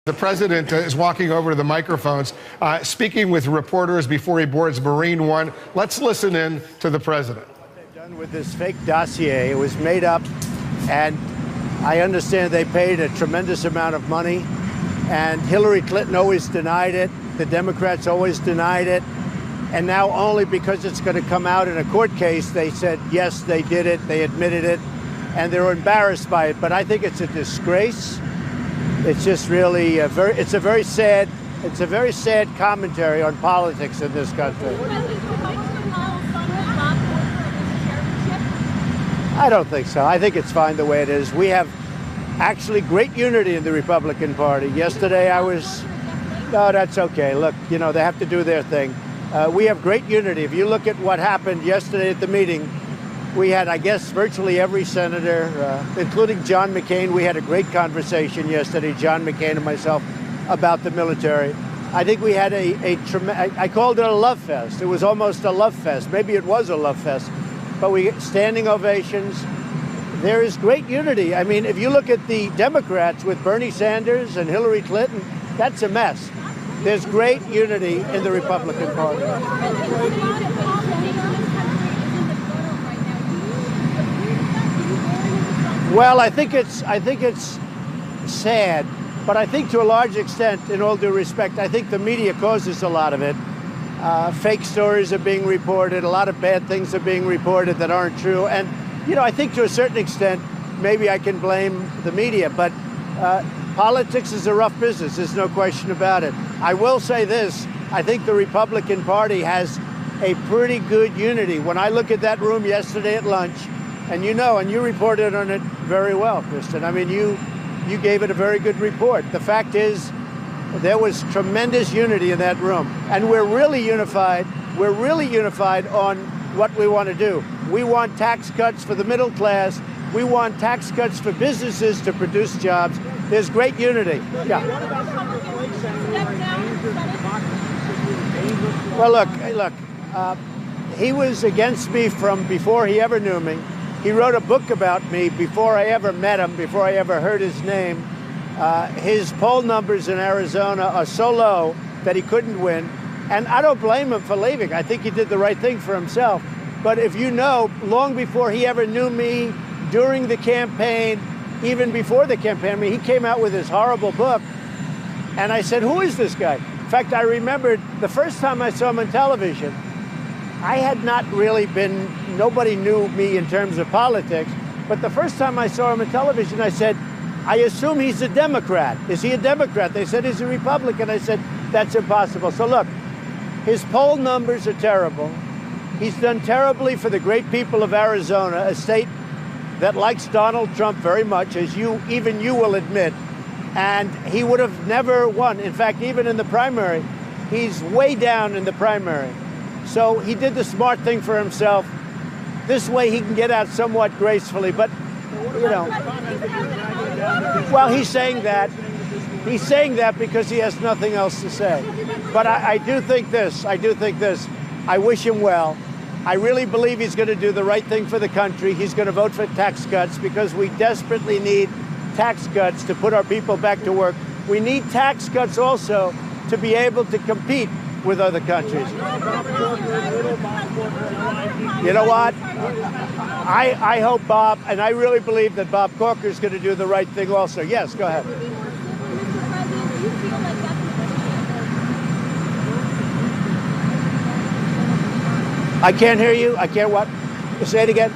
The president is walking over to the microphones, speaking with reporters before he boards Marine One. Let's listen in to the president. What they've done with this fake dossier, it was made up, and I understand they paid a tremendous amount of money, and Hillary Clinton always denied it. The Democrats always denied it. And now only because it's going to come out in a court case, they said, yes, they did it, they admitted it, and they're embarrassed by it. But I think it's a disgrace. It's just really it's a very sad commentary on politics in this country. I don't think so. I think it's fine the way it is. We have actually great unity in the Republican Party. Yesterday no, that's okay. Look, they have to do their thing. We have great unity. If you look at what happened yesterday at the meeting, we had, I guess, virtually every senator, including John McCain. We had a great conversation yesterday, John McCain and myself, about the military. I think we had I called it a love fest. It was almost a love fest. Maybe it was a love fest. But we standing ovations. There is great unity. I mean, if you look at the Democrats with Bernie Sanders and Hillary Clinton, that's a mess. There's great unity in the Republican Party. Well, I think it's sad, but I think to a large extent, in all due respect, I think the media causes a lot of it. Fake stories are being reported. A lot of bad things are being reported that aren't true. And, I think to a certain extent, maybe I can blame the media, but politics is a rough business. There's no question about it. I will say this. I think the Republican Party has a pretty good unity. When I look at that room yesterday at lunch, and you reported on it very well, Kristen. I mean, you gave it a very good report. The fact is, there was tremendous unity in that room. And we're really unified. We're really unified on what we want to do. We want tax cuts for the middle class. We want tax cuts for businesses to produce jobs. There's great unity. Yeah. Well, look. He was against me from before he ever knew me. He wrote a book about me before I ever met him, before I ever heard his name. His poll numbers in Arizona are so low that he couldn't win. And I don't blame him for leaving. I think he did the right thing for himself. But if you know, long before he ever knew me, during the campaign, even before the campaign, I mean, he came out with this horrible book. And I said, who is this guy? In fact, I remembered the first time I saw him on television, I had not really nobody knew me in terms of politics, but the first time I saw him on television, I said, I assume he's a Democrat. Is he a Democrat? They said he's a Republican. I said, that's impossible. So look, his poll numbers are terrible. He's done terribly for the great people of Arizona, a state that likes Donald Trump very much, as even you will admit, and he would have never won. In fact, even in the primary, he's way down in the primary. So he did the smart thing for himself. This way he can get out somewhat gracefully. But, well, he's saying that. He's saying that because he has nothing else to say. But I do think this. I wish him well. I really believe he's going to do the right thing for the country. He's going to vote for tax cuts because we desperately need tax cuts to put our people back to work. We need tax cuts also to be able to compete with other countries. You know what? I hope Bob, and I really believe that Bob Corker is going to do the right thing also. Yes, go ahead. I can't hear you. I can't what? Say it again.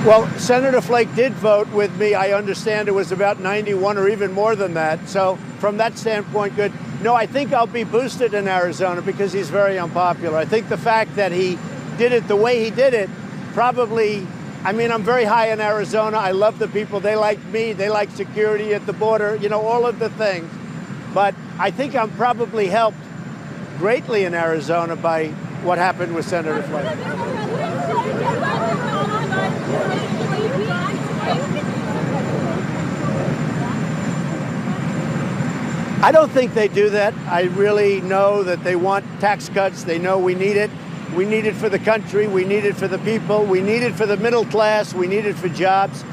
Well, Senator Flake did vote with me. I understand it was about 91 or even more than that. So from that standpoint, good. No, I think I'll be boosted in Arizona because he's very unpopular. I think the fact that he did it the way he did it probably, I'm very high in Arizona. I love the people. They like me. They like security at the border, all of the things. But I think I'm probably helped greatly in Arizona by what happened with Senator Flake. I don't think they do that. I really know that they want tax cuts. They know we need it. We need it for the country. We need it for the people. We need it for the middle class. We need it for jobs.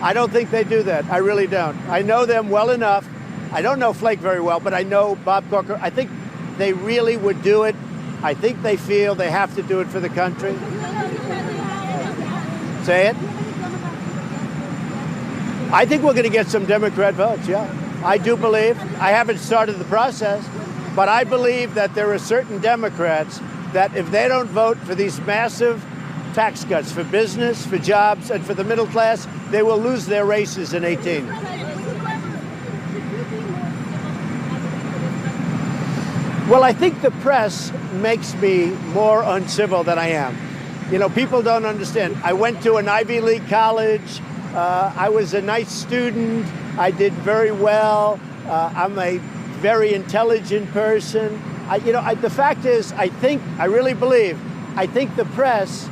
I don't think they do that. I really don't. I know them well enough. I don't know Flake very well, but I know Bob Corker. I think they really would do it. I think they feel they have to do it for the country. Say it. I think we're going to get some Democrat votes, yeah. I do believe. I haven't started the process, but I believe that there are certain Democrats that if they don't vote for these massive tax cuts for business, for jobs, and for the middle class, they will lose their races in 18. Well, I think the press makes me more uncivil than I am. You know, people don't understand. I went to an Ivy League college. I was a nice student. I did very well. I'm a very intelligent person. The fact is, I really believe, I think the press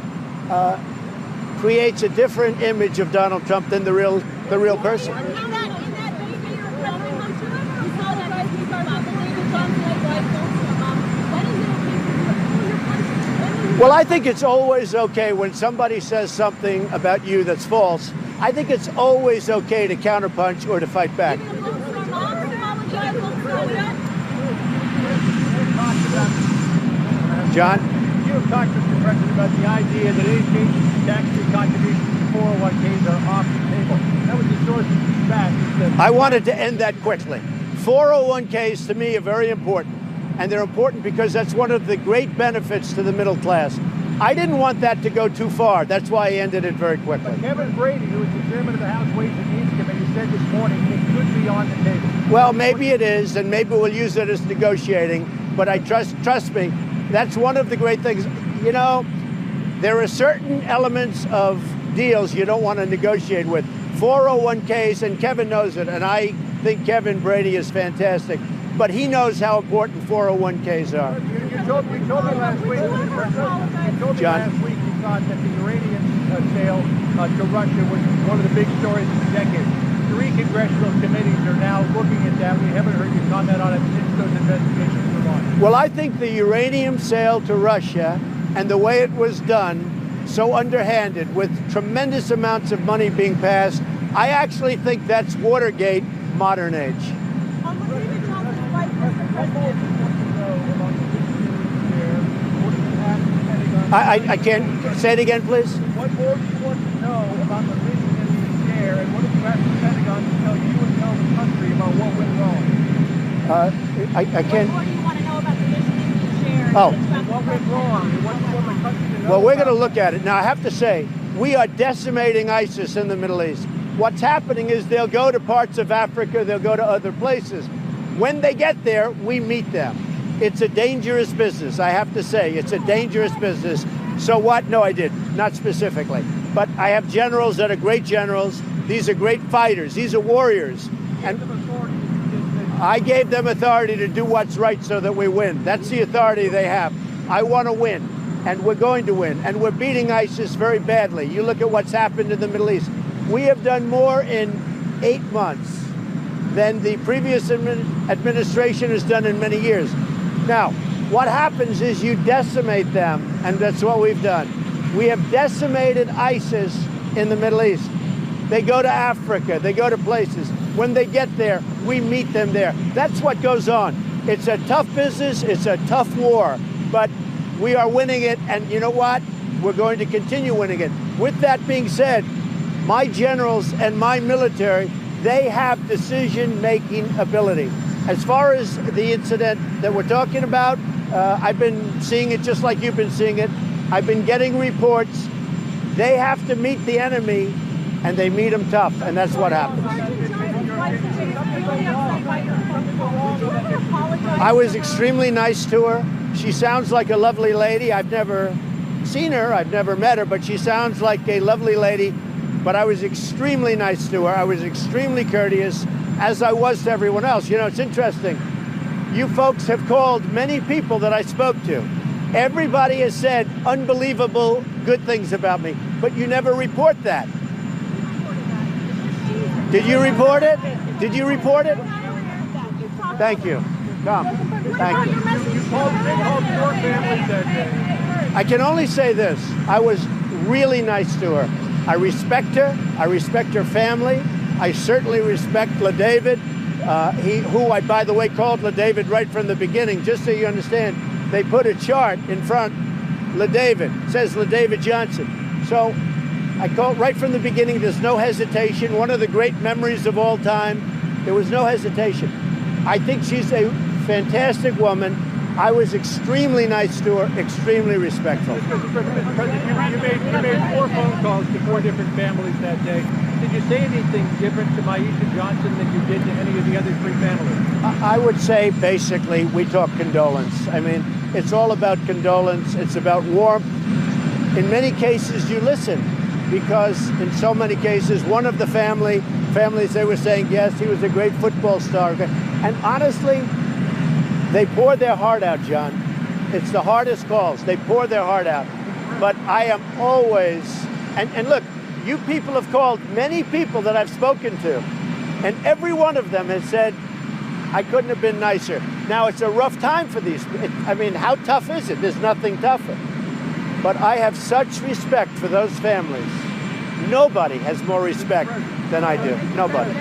creates a different image of Donald Trump than the real person. Well, I think it's always okay when somebody says something about you that's false. I think it's always okay to counterpunch or to fight back. John? You have talked, Mr. President, about the idea that any changes to tax-free contributions to 401ks are off the table. That was the source of feedback. I wanted to end that quickly. 401ks to me are very important. And they're important because that's one of the great benefits to the middle class. I didn't want that to go too far. That's why I ended it very quickly. But Kevin Brady, who is the chairman of the House Ways and Means Committee, said this morning it could be on the table. Well, maybe it is, and maybe we'll use it as negotiating. But I trust me, that's one of the great things. You know, there are certain elements of deals you don't want to negotiate with. 401ks, and Kevin knows it, and I think Kevin Brady is fantastic. But he knows how important 401ks are. You told me last week, Mr. President, you told me John? last week you thought that the uranium sale to Russia was one of the big stories of the decade. 3 congressional committees are now looking at that. We haven't heard you comment on it since those investigations were launched. Well, I think the uranium sale to Russia and the way it was done, so underhanded, with tremendous amounts of money being passed, I actually think that's Watergate modern age. I can't say it again, please. What more do you want to know about the vision in the chair, and what did you ask the Pentagon to tell you and tell the country about what went wrong? I can't. What more do you want to know about the vision in the chair? Oh. What went wrong? What do you want the country to know? Well, we're going to look at it. Now, I have to say, we are decimating ISIS in the Middle East. What's happening is they'll go to parts of Africa, they'll go to other places. When they get there, we meet them. It's a dangerous business, I have to say. It's a dangerous business. So what? No, I did. Not specifically. But I have generals that are great generals. These are great fighters. These are warriors. And I gave them authority to do what's right so that we win. That's the authority they have. I want to win, and we're going to win. And we're beating ISIS very badly. You look at what's happened in the Middle East. We have done more in 8 months than the previous administration has done in many years. Now, what happens is you decimate them, and that's what we've done. We have decimated ISIS in the Middle East. They go to Africa, they go to places. When they get there, we meet them there. That's what goes on. It's a tough business, it's a tough war, but we are winning it, and you know what? We're going to continue winning it. With that being said, my generals and my military, they have decision-making ability. As far as the incident that we're talking about, I've been seeing it just like you've been seeing it. I've been getting reports. They have to meet the enemy, and they meet them tough, and that's what happens. I was extremely nice to her. She sounds like a lovely lady. I've never seen her, I've never met her, but she sounds like a lovely lady. But I was extremely nice to her. I was extremely courteous, as I was to everyone else. You know, it's interesting. You folks have called many people that I spoke to. Everybody has said unbelievable good things about me, but you never report that. Did you report it? Did you report it? Thank you. Come. Thank you. You called your family that I can only say this. I was really nice to her. I respect her. I respect her family. I certainly respect LaDavid, who I, by the way, called LaDavid right from the beginning, just so you understand. They put a chart in front, LaDavid, says LaDavid Johnson. So I called right from the beginning. There's no hesitation. One of the great memories of all time. There was no hesitation. I think she's a fantastic woman. I was extremely nice to her, extremely respectful. Mr. President, you made 4 phone calls to 4 different families that day. Did you say anything different to Myesha Johnson than you did to any of the other 3 families? I would say, basically, we talk condolence. I mean, it's all about condolence. It's about warmth. In many cases, you listen, because in so many cases, one of the families, they were saying, yes, he was a great football star. And honestly, they pour their heart out, John. It's the hardest calls. They pour their heart out. But I am always, and look, you people have called many people that I've spoken to, and every one of them has said, I couldn't have been nicer. Now, it's a rough time for these. I mean, how tough is it? There's nothing tougher. But I have such respect for those families. Nobody has more respect than I do. Nobody.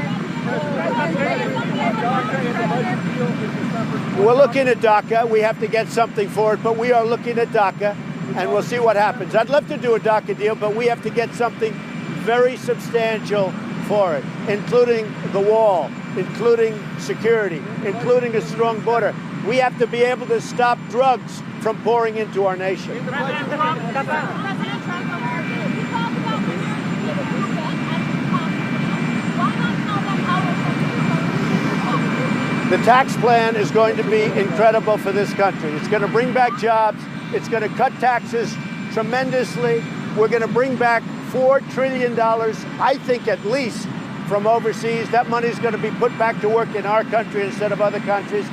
We're looking at DACA. We have to get something for it, but we are looking at DACA, and we'll see what happens. I'd love to do a DACA deal, but we have to get something very substantial for it, including the wall, including security, including a strong border. We have to be able to stop drugs from pouring into our nation. President Trump, you talked about why not tell them how The tax plan is going to be incredible for this country. It's going to bring back jobs. It's going to cut taxes tremendously. We're going to bring back $4 trillion, I think at least, from overseas. That money is going to be put back to work in our country instead of other countries.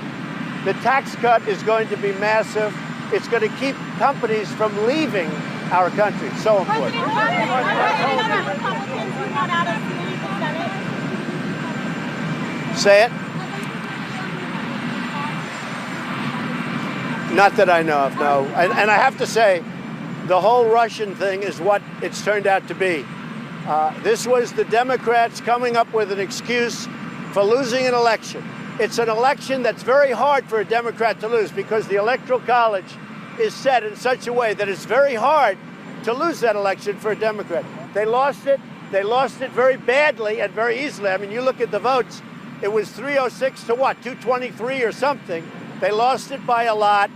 The tax cut is going to be massive. It's going to keep companies from leaving our country. So important. Say it. Not that I know of, no. And I have to say, the whole Russian thing is what it's turned out to be. This was the Democrats coming up with an excuse for losing an election. It's an election that's very hard for a Democrat to lose because the Electoral College is set in such a way that it's very hard to lose that election for a Democrat. They lost it. They lost it very badly and very easily. I mean, you look at the votes, it was 306 to what, 223 or something. They lost it by a lot.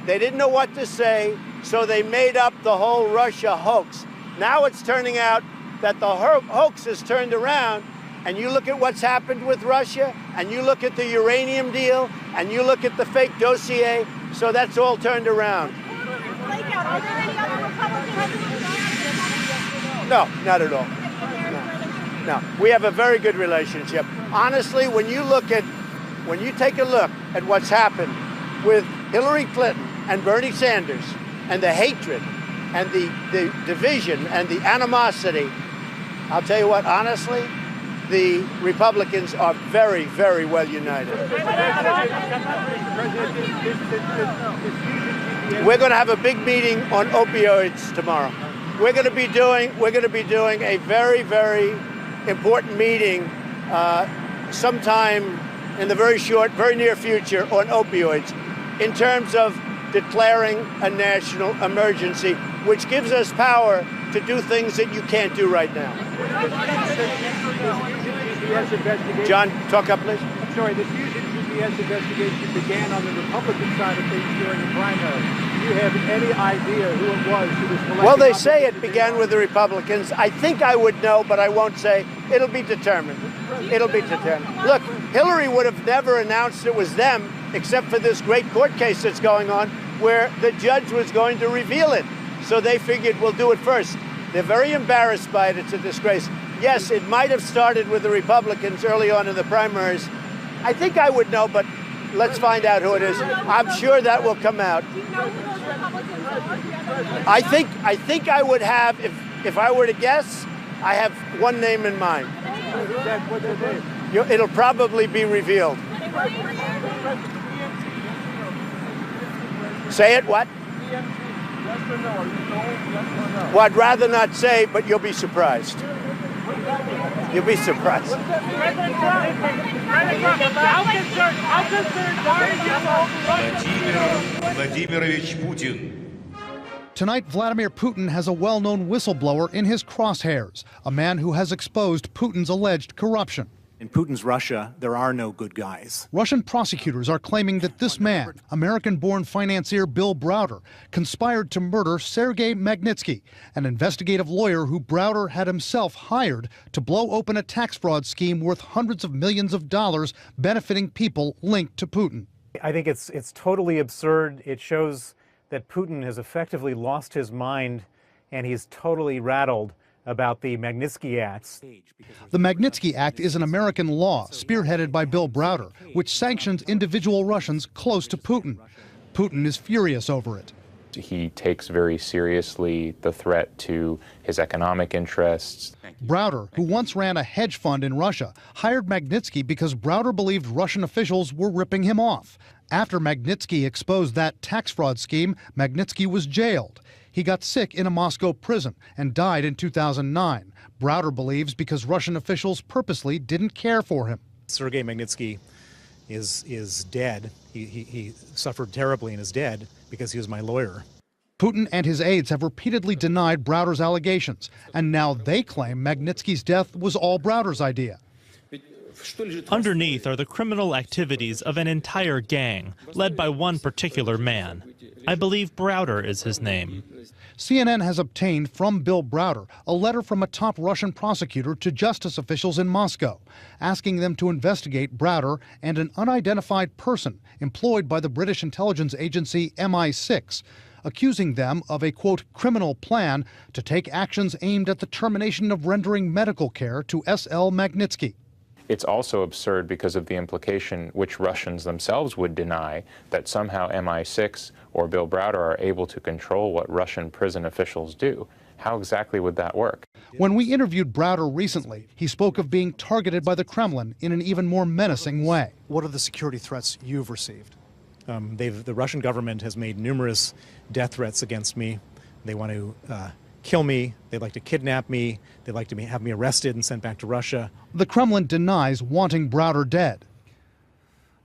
They didn't know what to say, so they made up the whole Russia hoax. Now it's turning out that the hoax is turned around, and you look at what's happened with Russia, and you look at the uranium deal, and you look at the fake dossier, so that's all turned around. Are there any other Republicans? No, not at all. No, we have a very good relationship. Honestly, when you take a look at what's happened with Hillary Clinton and Bernie Sanders and the hatred and the division and the animosity, I'll tell you what, honestly, the Republicans are very, very well united. We're going to have a big meeting on opioids tomorrow. We're going to be doing a very, very important meeting sometime in the very near future on opioids in terms of declaring a national emergency, which gives us power to do things that you can't do right now. John, talk up, please. I'm sorry, the Fusion GPS investigation began on the Republican side of things during the primary. Do you have any idea who it was who was collecting? Well, they say it began with the Republicans. I think I would know, but I won't say. It'll be determined. It'll be determined. Look, Hillary would have never announced it was them, except for this great court case that's going on, where the judge was going to reveal it. So they figured we'll do it first. They're very embarrassed by it. It's a disgrace. Yes, it might have started with the Republicans early on in the primaries. I think I would know, but let's find out who it is. I'm sure that will come out. Do you know who those Republicans are? I think I would have, if I were to guess, I have one name in mind. What's the name? It'll probably be revealed. Say it, what? Yes or no? Are you told? Yes or no? Well, I'd rather not say, but you'll be surprised. You'll be surprised. President Trump, how concerned are you? Vladimir Vladimirovich Putin. Tonight, Vladimir Putin has a well-known whistleblower in his crosshairs, a man who has exposed Putin's alleged corruption. In Putin's Russia, there are no good guys. Russian prosecutors are claiming that this man, American-born financier Bill Browder, conspired to murder Sergei Magnitsky, an investigative lawyer who Browder had himself hired to blow open a tax fraud scheme worth hundreds of millions of dollars benefiting people linked to Putin. I think it's totally absurd. It shows that Putin has effectively lost his mind and he's totally rattled about the Magnitsky Acts. The Magnitsky Act is an American law spearheaded by Bill Browder, which sanctions individual Russians close to Putin. Putin is furious over it. He takes very seriously the threat to his economic interests. Browder, who once ran a hedge fund in Russia, hired Magnitsky because Browder believed Russian officials were ripping him off. After Magnitsky exposed that tax fraud scheme, Magnitsky was jailed. He got sick in a Moscow prison and died in 2009. Browder believes because Russian officials purposely didn't care for him. Sergei Magnitsky is dead. He suffered terribly and is dead because he was my lawyer. Putin and his aides have repeatedly denied Browder's allegations, and now they claim Magnitsky's death was all Browder's idea. Underneath are the criminal activities of an entire gang, led by one particular man. I believe Browder is his name. CNN has obtained from Bill Browder a letter from a top Russian prosecutor to justice officials in Moscow, asking them to investigate Browder and an unidentified person employed by the British intelligence agency MI6, accusing them of a, quote, criminal plan to take actions aimed at the termination of rendering medical care to S.L. Magnitsky. It's also absurd because of the implication, which Russians themselves would deny, that somehow MI6 or Bill Browder are able to control what Russian prison officials do. How exactly would that work? When we interviewed Browder recently, he spoke of being targeted by the Kremlin in an even more menacing way. What are the security threats you've received? The Russian government has made numerous death threats against me. They want to kill me. They'd like to kidnap me. They'd like to have me arrested and sent back to Russia. The Kremlin denies wanting Browder dead.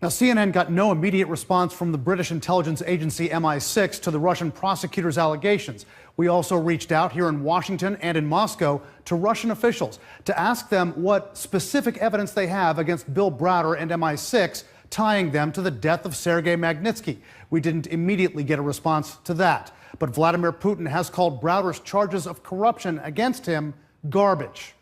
Now, CNN got no immediate response from the British intelligence agency MI6 to the Russian prosecutor's allegations. We also reached out here in Washington and in Moscow to Russian officials to ask them what specific evidence they have against Bill Browder and MI6 tying them to the death of Sergei Magnitsky. We didn't immediately get a response to that. But Vladimir Putin has called Browder's charges of corruption against him garbage.